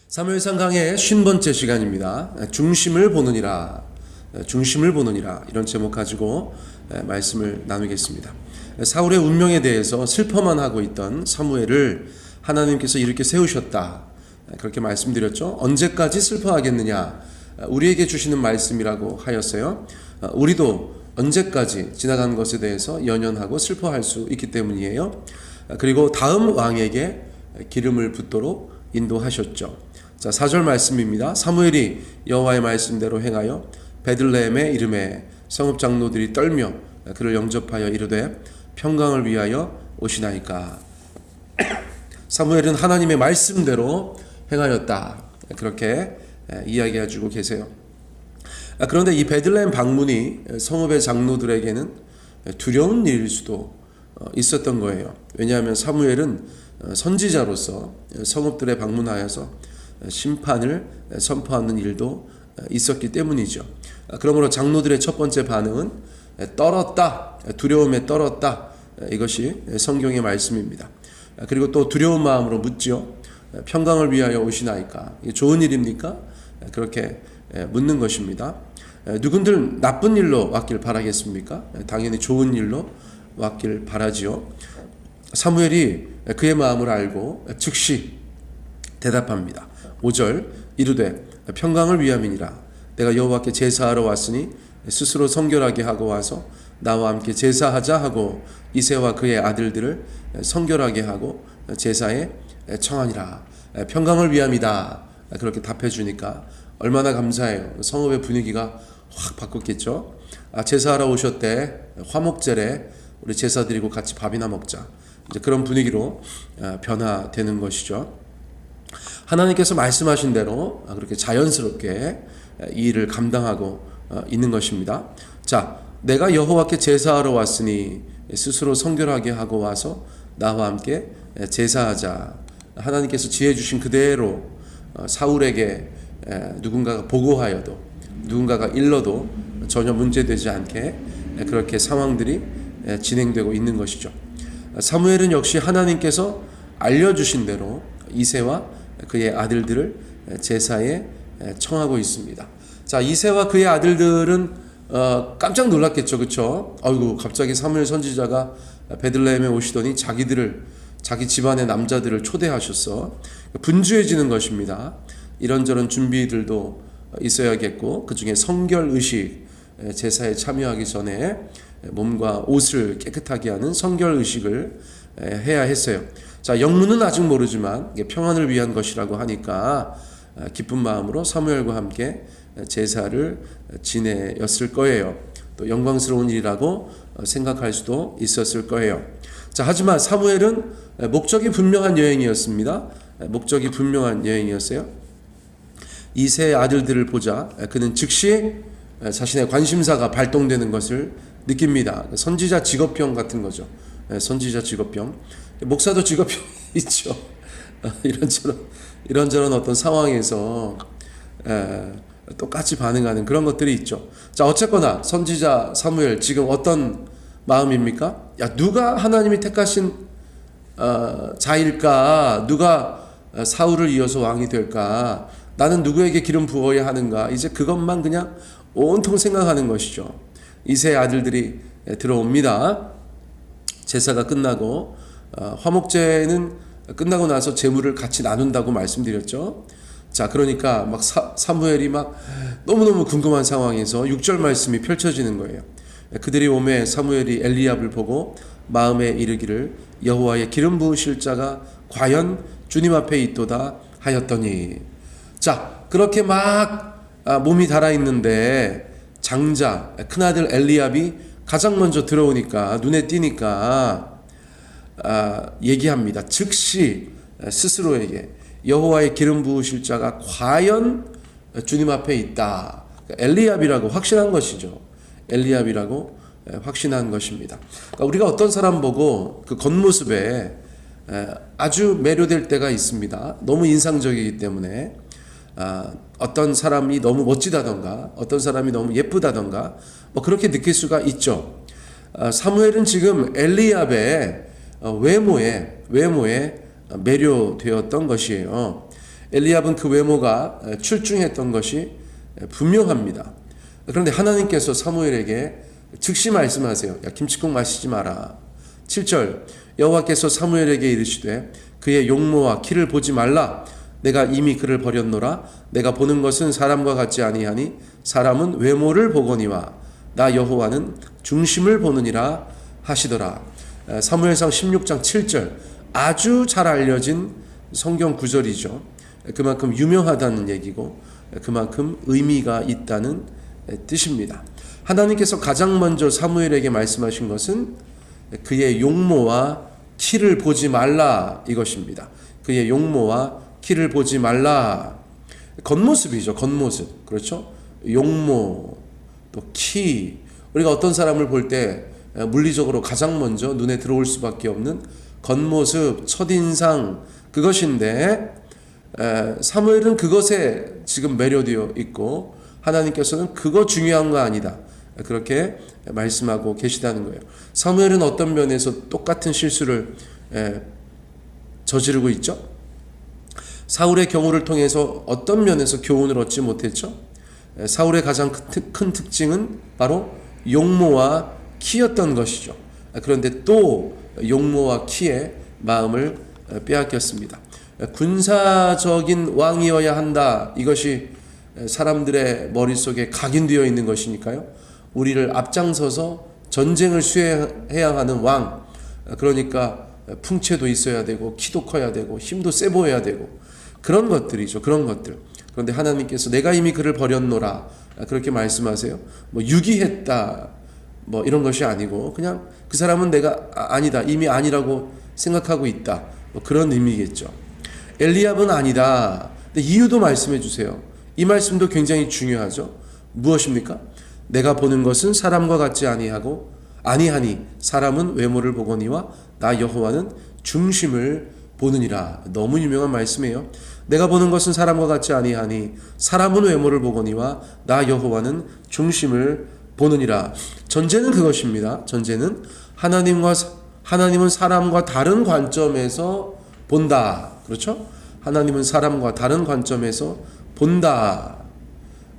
사무엘상 강의 50번째 시간입니다. 중심을 보느니라, 중심을 보느니라, 이런 제목 가지고 말씀을 나누겠습니다. 사울의 운명에 대해서 슬퍼만 하고 있던 사무엘을 하나님께서 이렇게 세우셨다, 그렇게 말씀드렸죠. 언제까지 슬퍼하겠느냐, 우리에게 주시는 말씀이라고 하였어요. 우리도 언제까지 지나간 것에 대해서 연연하고 슬퍼할 수 있기 때문이에요. 그리고 다음 왕에게 기름을 붓도록 인도하셨죠. 자, 4절 말씀입니다. 사무엘이 여호와의 말씀대로 행하여 베들레헴의 이름에 성읍 장로들이 떨며 그를 영접하여 이르되 평강을 위하여 오시나이까. 사무엘은 하나님의 말씀대로 행하였다, 그렇게 이야기해주고 계세요. 그런데 이 베들레헴 방문이 성읍의 장로들에게는 두려운 일일 수도 있었던 거예요. 왜냐하면 사무엘은 선지자로서 성읍들에 방문하여서 심판을 선포하는 일도 있었기 때문이죠. 그러므로 장로들의 첫 번째 반응은 떨었다, 두려움에 떨었다, 이것이 성경의 말씀입니다. 그리고 또 두려운 마음으로 묻지요. 평강을 위하여 오시나이까, 이게 좋은 일입니까? 그렇게 묻는 것입니다. 누군들 나쁜 일로 왔길 바라겠습니까? 당연히 좋은 일로 왔길 바라지요. 사무엘이 그의 마음을 알고 즉시 대답합니다. 5절 이르되 평강을 위함이니라. 내가 여호와께 제사하러 왔으니 스스로 성결하게 하고 와서 나와 함께 제사하자 하고 이새와 그의 아들들을 성결하게 하고 제사에 청하니라. 평강을 위함이다, 그렇게 답해 주니까 얼마나 감사해요. 성읍의 분위기가 확 바뀌었겠죠. 제사하러 오셨대, 화목제래, 우리 제사 드리고 같이 밥이나 먹자, 이제 그런 분위기로 변화되는 것이죠. 하나님께서 말씀하신 대로 그렇게 자연스럽게 이 일을 감당하고 있는 것입니다. 자, 내가 여호와께 제사하러 왔으니 스스로 성결하게 하고 와서 나와 함께 제사하자. 하나님께서 지혜 주신 그대로 사울에게 누군가가 보고하여도, 누군가가 일러도 전혀 문제되지 않게 그렇게 상황들이 진행되고 있는 것이죠. 사무엘은 역시 하나님께서 알려주신 대로 이새와 그의 아들들을 제사에 청하고 있습니다. 자, 이새와 그의 아들들은 깜짝 놀랐겠죠, 그렇죠? 아이고, 갑자기 사무엘 선지자가 베들레헴에 오시더니 자기 집안의 남자들을 초대하셨어. 분주해지는 것입니다. 이런저런 준비들도 있어야겠고, 그 중에 성결 의식, 제사에 참여하기 전에 몸과 옷을 깨끗하게 하는 성결 의식을 해야 했어요. 자, 영문은 아직 모르지만 평안을 위한 것이라고 하니까 기쁜 마음으로 사무엘과 함께 제사를 지내었을 거예요. 또 영광스러운 일이라고 생각할 수도 있었을 거예요. 자, 하지만 사무엘은 목적이 분명한 여행이었습니다. 목적이 분명한 여행이었어요. 이세 아들들을 보자 그는 즉시 자신의 관심사가 발동되는 것을 느낍니다. 선지자 직업병 같은 거죠. 선지자 직업병. 목사도 직업병이 있죠. 이런저런 어떤 상황에서 똑같이 반응하는 그런 것들이 있죠. 자, 어쨌거나 선지자 사무엘 지금 어떤 마음입니까? 야, 누가 하나님이 택하신 자일까? 누가 사울을 이어서 왕이 될까? 나는 누구에게 기름 부어야 하는가? 이제 그것만 그냥 온통 생각하는 것이죠. 이세 아들들이 들어옵니다. 제사가 끝나고 화목제는 끝나고 나서 제물을 같이 나눈다고 말씀드렸죠. 자, 그러니까 막 사무엘이 막 너무너무 궁금한 상황에서 6절 말씀이 펼쳐지는 거예요. 그들이 오매 사무엘이 엘리압을 보고 마음에 이르기를 여호와의 기름 부으실 자가 과연 주님 앞에 있도다 하였더니. 자, 그렇게 막 몸이 달아있는데 장자 큰아들 엘리압이 가장 먼저 들어오니까, 눈에 띄니까 얘기합니다. 즉시 스스로에게 여호와의 기름 부으실 자가 과연 주님 앞에 있다. 엘리압이라고 확신한 것이죠. 엘리압이라고 확신한 것입니다. 그러니까 우리가 어떤 사람 보고 그 겉모습에 아주 매료될 때가 있습니다. 너무 인상적이기 때문에. 어떤 사람이 너무 멋지다던가, 어떤 사람이 너무 예쁘다던가, 뭐 그렇게 느낄 수가 있죠. 사무엘은 지금 엘리압의 외모에 매료되었던 것이에요. 엘리압은 그 외모가 출중했던 것이 분명합니다. 그런데 하나님께서 사무엘에게 즉시 말씀하세요. 야, 김칫국 마시지 마라. 7절 여호와께서 사무엘에게 이르시되 그의 용모와 키를 보지 말라. 내가 이미 그를 버렸노라. 내가 보는 것은 사람과 같지 아니하니 사람은 외모를 보거니와 나 여호와는 중심을 보느니라 하시더라. 사무엘상 16장 7절 아주 잘 알려진 성경 구절이죠. 그만큼 유명하다는 얘기고 그만큼 의미가 있다는 뜻입니다. 하나님께서 가장 먼저 사무엘에게 말씀하신 것은 그의 용모와 키를 보지 말라 이것입니다. 그의 용모와 키를 보지 말라. 겉모습이죠. 겉모습. 그렇죠? 용모, 또 키. 우리가 어떤 사람을 볼 때 물리적으로 가장 먼저 눈에 들어올 수밖에 없는 겉모습, 첫인상 그것인데 사무엘은 그것에 지금 매료되어 있고 하나님께서는 그거 중요한 거 아니다. 그렇게 말씀하고 계시다는 거예요. 사무엘은 어떤 면에서 똑같은 실수를 저지르고 있죠? 사울의 경우를 통해서 어떤 면에서 교훈을 얻지 못했죠? 사울의 가장 큰 특징은 바로 용모와 키였던 것이죠. 그런데 또 용모와 키의 마음을 빼앗겼습니다. 군사적인 왕이어야 한다. 이것이 사람들의 머릿속에 각인되어 있는 것이니까요. 우리를 앞장서서 전쟁을 수행해야 하는 왕. 그러니까 풍채도 있어야 되고 키도 커야 되고 힘도 세 보여야 되고 그런 것들이죠. 그런 것들. 그런데 하나님께서 내가 이미 그를 버렸노라 그렇게 말씀하세요. 뭐 유기했다 뭐 이런 것이 아니고 그냥 그 사람은 내가 아니다 이미 아니라고 생각하고 있다 뭐 그런 의미겠죠. 엘리압은 아니다. 근데 이유도 말씀해 주세요. 이 말씀도 굉장히 중요하죠. 무엇입니까? 내가 보는 것은 사람과 같지 아니하니 사람은 외모를 보거니와 나 여호와는 중심을 보느니라. 너무 유명한 말씀이에요. 내가 보는 것은 사람과 같지 아니하니 사람은 외모를 보거니와 나 여호와는 중심을 보느니라. 전제는 그것입니다. 전제는 하나님은 사람과 다른 관점에서 본다. 그렇죠? 하나님은 사람과 다른 관점에서 본다.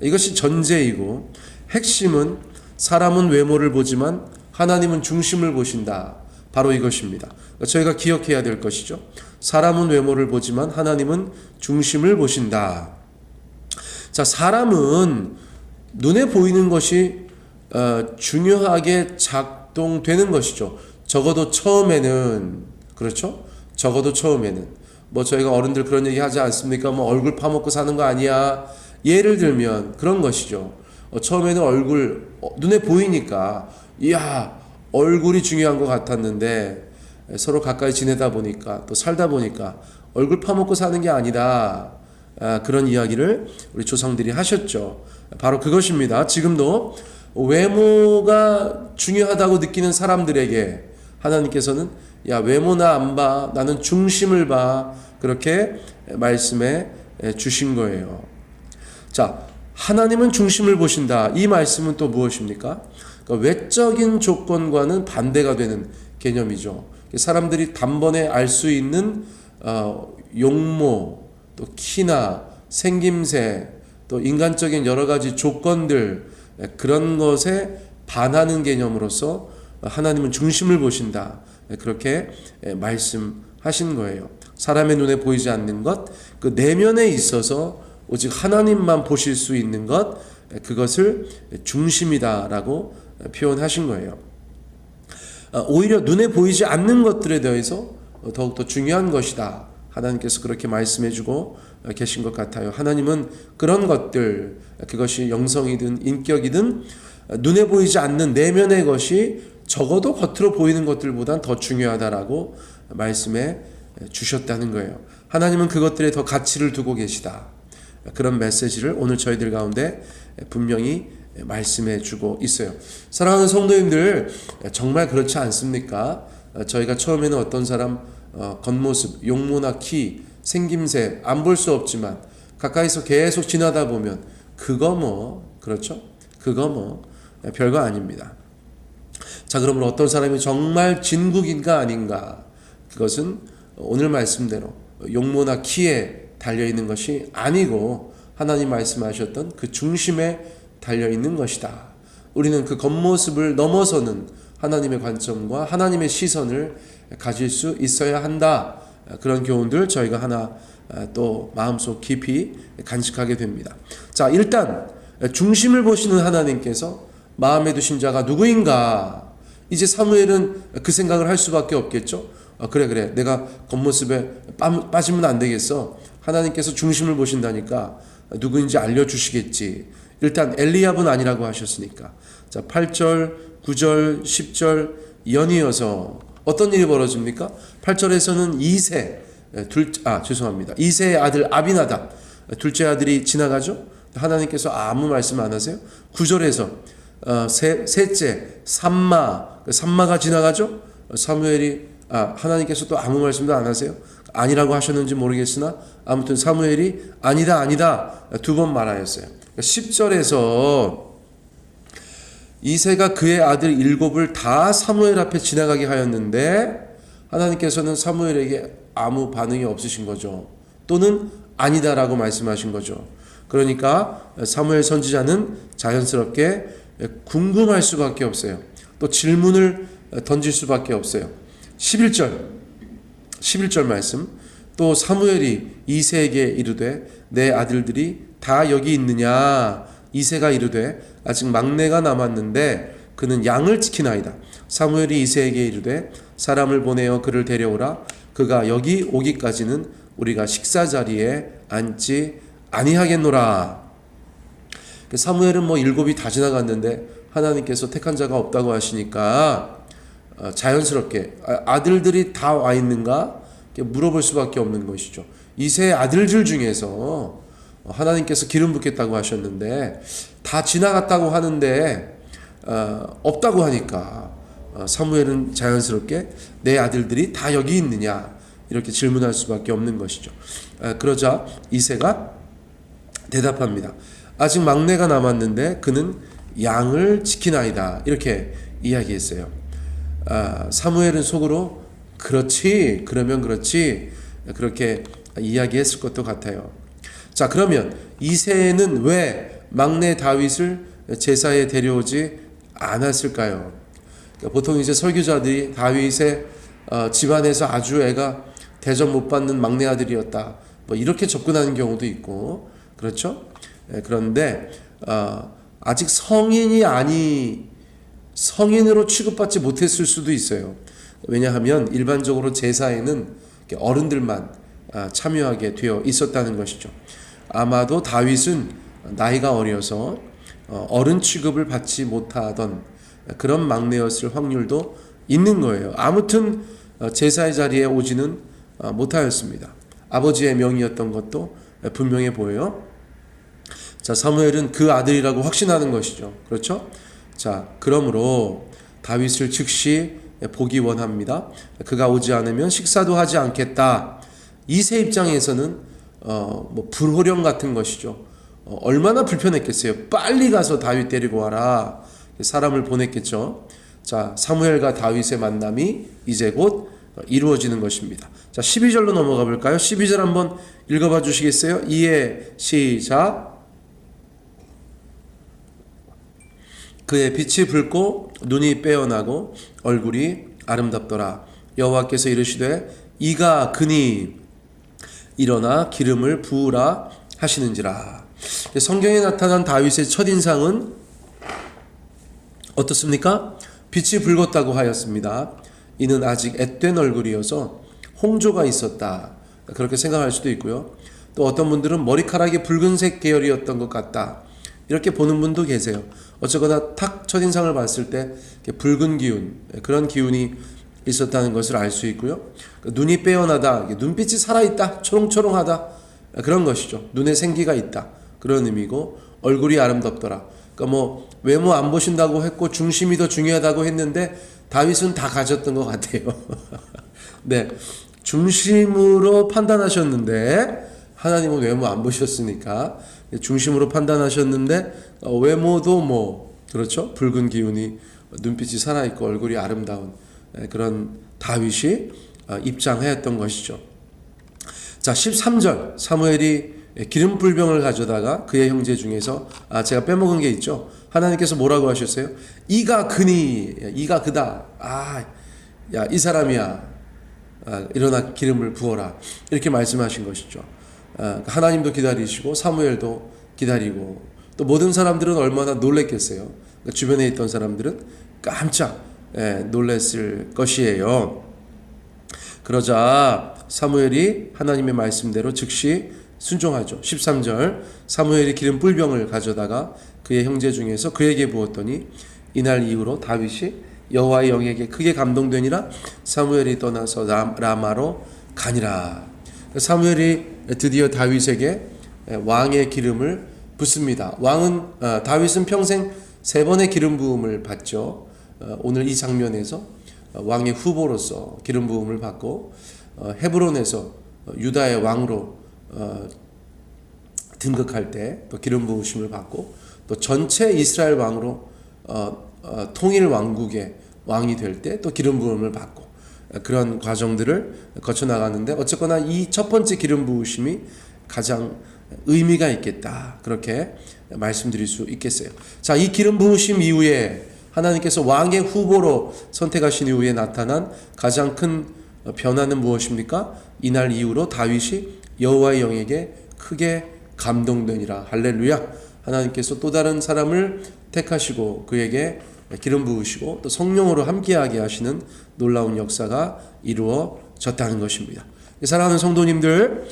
이것이 전제이고 핵심은 사람은 외모를 보지만 하나님은 중심을 보신다. 바로 이것입니다. 저희가 기억해야 될 것이죠. 사람은 외모를 보지만 하나님은 중심을 보신다. 자, 사람은 눈에 보이는 것이 중요하게 작동되는 것이죠. 적어도 처음에는. 그렇죠? 적어도 처음에는. 뭐 저희가 어른들 그런 얘기 하지 않습니까? 뭐 얼굴 파먹고 사는 거 아니야. 예를 들면 그런 것이죠. 처음에는 얼굴 눈에 보이니까 이야 얼굴이 중요한 것 같았는데 서로 가까이 지내다 보니까 또 살다 보니까 얼굴 파먹고 사는 게 아니다. 그런 이야기를 우리 조상들이 하셨죠. 바로 그것입니다. 지금도 외모가 중요하다고 느끼는 사람들에게 하나님께서는 야 외모나 안 봐. 나는 중심을 봐. 그렇게 말씀해 주신 거예요. 자, 하나님은 중심을 보신다. 이 말씀은 또 무엇입니까? 그러니까 외적인 조건과는 반대가 되는 개념이죠. 사람들이 단번에 알 수 있는 용모, 또 키나 생김새, 또 인간적인 여러 가지 조건들 그런 것에 반하는 개념으로서 하나님은 중심을 보신다. 그렇게 말씀하신 거예요. 사람의 눈에 보이지 않는 것, 그 내면에 있어서 오직 하나님만 보실 수 있는 것, 그것을 중심이다라고 표현하신 거예요. 오히려 눈에 보이지 않는 것들에 대해서 더욱더 중요한 것이다. 하나님께서 그렇게 말씀해주고 계신 것 같아요. 하나님은 그런 것들, 그것이 영성이든 인격이든 눈에 보이지 않는 내면의 것이 적어도 겉으로 보이는 것들보단 더 중요하다라고 말씀해 주셨다는 거예요. 하나님은 그것들에 더 가치를 두고 계시다. 그런 메시지를 오늘 저희들 가운데 분명히 말씀해 주고 있어요. 사랑하는 성도님들, 정말 그렇지 않습니까? 저희가 처음에는 어떤 사람 겉모습, 용모나 키, 생김새 안 볼 수 없지만 가까이서 계속 지나다 보면 그거 뭐 그렇죠? 그거 뭐 별거 아닙니다. 자, 그러면 어떤 사람이 정말 진국인가 아닌가? 그것은 오늘 말씀대로 용모나 키에 달려있는 것이 아니고 하나님 말씀하셨던 그 중심에 달려있는 것이다. 우리는 그 겉모습을 넘어서는 하나님의 관점과 하나님의 시선을 가질 수 있어야 한다. 그런 교훈들 저희가 하나 또 마음속 깊이 간직하게 됩니다. 자, 일단 중심을 보시는 하나님께서 마음에 두신 자가 누구인가? 이제 사무엘은 그 생각을 할 수밖에 없겠죠. 그래 내가 겉모습에 빠지면 안 되겠어. 하나님께서 중심을 보신다니까 누구인지 알려주시겠지. 일단 엘리압은 아니라고 하셨으니까. 자, 8절 9절 10절 연이어서 어떤 일이 벌어집니까? 8절에서는 이세의 아들 아비나답 둘째 아들이 지나가죠. 하나님께서 아무 말씀 안 하세요. 9절에서 셋째 삼마가 지나가죠. 하나님께서 또 아무 말씀도 안 하세요. 아니라고 하셨는지 모르겠으나 아무튼 사무엘이 아니다 두 번 말하였어요. 10절에서 이새가 그의 아들 7을 다 사무엘 앞에 지나가게 하였는데 하나님께서는 사무엘에게 아무 반응이 없으신 거죠. 또는 아니다라고 말씀하신 거죠. 그러니까 사무엘 선지자는 자연스럽게 궁금할 수밖에 없어요. 또 질문을 던질 수밖에 없어요. 11절 말씀. 또 사무엘이 이새에게 이르되 내 아들들이 다 여기 있느냐? 이새가 이르되 아직 막내가 남았는데 그는 양을 지키나이다. 사무엘이 이새에게 이르되 사람을 보내어 그를 데려오라. 그가 여기 오기까지는 우리가 식사 자리에 앉지 아니하겠노라. 사무엘은 7이 다 지나갔는데 하나님께서 택한 자가 없다고 하시니까 자연스럽게 아들들이 다 와 있는가 물어볼 수밖에 없는 것이죠. 이새의 아들들 중에서 하나님께서 기름 붓겠다고 하셨는데 다 지나갔다고 하는데 없다고 하니까 사무엘은 자연스럽게 내 아들들이 다 여기 있느냐 이렇게 질문할 수밖에 없는 것이죠. 그러자 이새가 대답합니다. 아직 막내가 남았는데 그는 양을 지키나이다 이렇게 이야기했어요. 사무엘은 속으로 그렇지 그러면 그렇지 그렇게 이야기했을 것도 같아요. 자, 그러면 이새는 왜 막내 다윗을 제사에 데려오지 않았을까요? 보통 이제 설교자들이 다윗의 집안에서 아주 애가 대접 못 받는 막내 아들이었다 이렇게 접근하는 경우도 있고 그렇죠? 그런데 아직 성인으로 취급받지 못했을 수도 있어요. 왜냐하면 일반적으로 제사에는 어른들만 참여하게 되어 있었다는 것이죠. 아마도 다윗은 나이가 어려서 어른 취급을 받지 못하던 그런 막내였을 확률도 있는 거예요. 아무튼 제사의 자리에 오지는 못하였습니다. 아버지의 명이었던 것도 분명해 보여요. 자, 사무엘은 그 아들이라고 확신하는 것이죠. 그렇죠? 자, 그러므로 다윗을 즉시 보기 원합니다. 그가 오지 않으면 식사도 하지 않겠다. 이새 입장에서는 불호령 같은 것이죠. 얼마나 불편했겠어요. 빨리 가서 다윗 데리고 와라. 사람을 보냈겠죠. 자, 사무엘과 다윗의 만남이 이제 곧 이루어지는 것입니다. 자, 12절로 넘어가 볼까요? 12절 한번 읽어봐 주시겠어요? 이에 시작. 그의 빛이 붉고 눈이 빼어나고 얼굴이 아름답더라. 여호와께서 이르시되 이가 그니 일어나 기름을 부으라 하시는지라. 성경에 나타난 다윗의 첫인상은 어떻습니까? 빛이 붉었다고 하였습니다. 이는 아직 앳된 얼굴이어서 홍조가 있었다. 그렇게 생각할 수도 있고요. 또 어떤 분들은 머리카락이 붉은색 계열이었던 것 같다. 이렇게 보는 분도 계세요. 어쩌거나 탁 첫인상을 봤을 때 붉은 기운, 그런 기운이 있었다는 것을 알 수 있고요. 눈이 빼어나다, 눈빛이 살아있다, 초롱초롱하다, 그런 것이죠. 눈에 생기가 있다, 그런 의미고, 얼굴이 아름답더라. 그러니까 외모 안 보신다고 했고 중심이 더 중요하다고 했는데 다윗은 다 가졌던 것 같아요. 네, 중심으로 판단하셨는데 하나님은 외모 안 보셨으니까 중심으로 판단하셨는데 외모도 그렇죠, 붉은 기운이, 눈빛이 살아있고 얼굴이 아름다운 그런 다윗이 입장하였던 것이죠. 자, 13절 사무엘이 기름 불병을 가져다가 그의 형제 중에서 제가 빼먹은 게 있죠. 하나님께서 뭐라고 하셨어요? 이가 그니, 이가 그다. 야, 이 사람이야. 일어나 기름을 부어라. 이렇게 말씀하신 것이죠. 하나님도 기다리시고 사무엘도 기다리고 또 모든 사람들은 얼마나 놀랬겠어요. 주변에 있던 사람들은 깜짝 놀랬을 것이에요. 그러자 사무엘이 하나님의 말씀대로 즉시 순종하죠. 13절 사무엘이 기름 뿔병을 가져다가 그의 형제 중에서 그에게 부었더니 이날 이후로 다윗이 여호와의 영에게 크게 감동되니라. 사무엘이 떠나서 라마로 가니라. 사무엘이 드디어 다윗에게 왕의 기름을 붓습니다. 다윗은 평생 3번의 기름 부음을 받죠. 오늘 이 장면에서 왕의 후보로서 기름 부음을 받고 헤브론에서 유다의 왕으로 등극할 때 또 기름 부으심을 받고 또 전체 이스라엘 왕으로 통일 왕국의 왕이 될 때 또 기름 부음을 받고 그런 과정들을 거쳐 나가는데 어쨌거나 이 첫 번째 기름 부으심이 가장 의미가 있겠다. 그렇게 말씀드릴 수 있겠어요. 자, 이 기름 부으심 이후에 하나님께서 왕의 후보로 선택하신 이후에 나타난 가장 큰 변화는 무엇입니까? 이날 이후로 다윗이 여호와의 영에게 크게 감동되니라. 할렐루야. 하나님께서 또 다른 사람을 택하시고 그에게 기름 부으시고 또 성령으로 함께하게 하시는 놀라운 역사가 이루어졌다는 것입니다. 사랑하는 성도님들,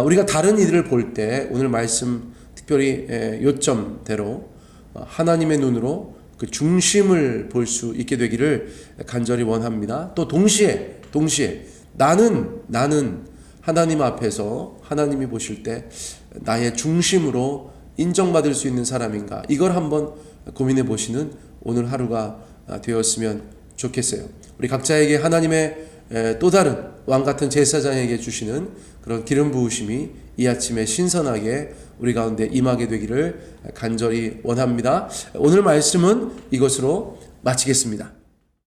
우리가 다른 이들을 볼 때 오늘 말씀 특별히 요점대로 하나님의 눈으로 그 중심을 볼 수 있게 되기를 간절히 원합니다. 또 동시에 나는 하나님 앞에서 하나님이 보실 때 나의 중심으로 인정받을 수 있는 사람인가, 이걸 한번 고민해 보시는 오늘 하루가 되었으면 좋겠어요. 우리 각자에게 하나님의 또 다른 왕같은 제사장에게 주시는 그런 기름 부으심이 이 아침에 신선하게 우리 가운데 임하게 되기를 간절히 원합니다. 오늘 말씀은 이것으로 마치겠습니다.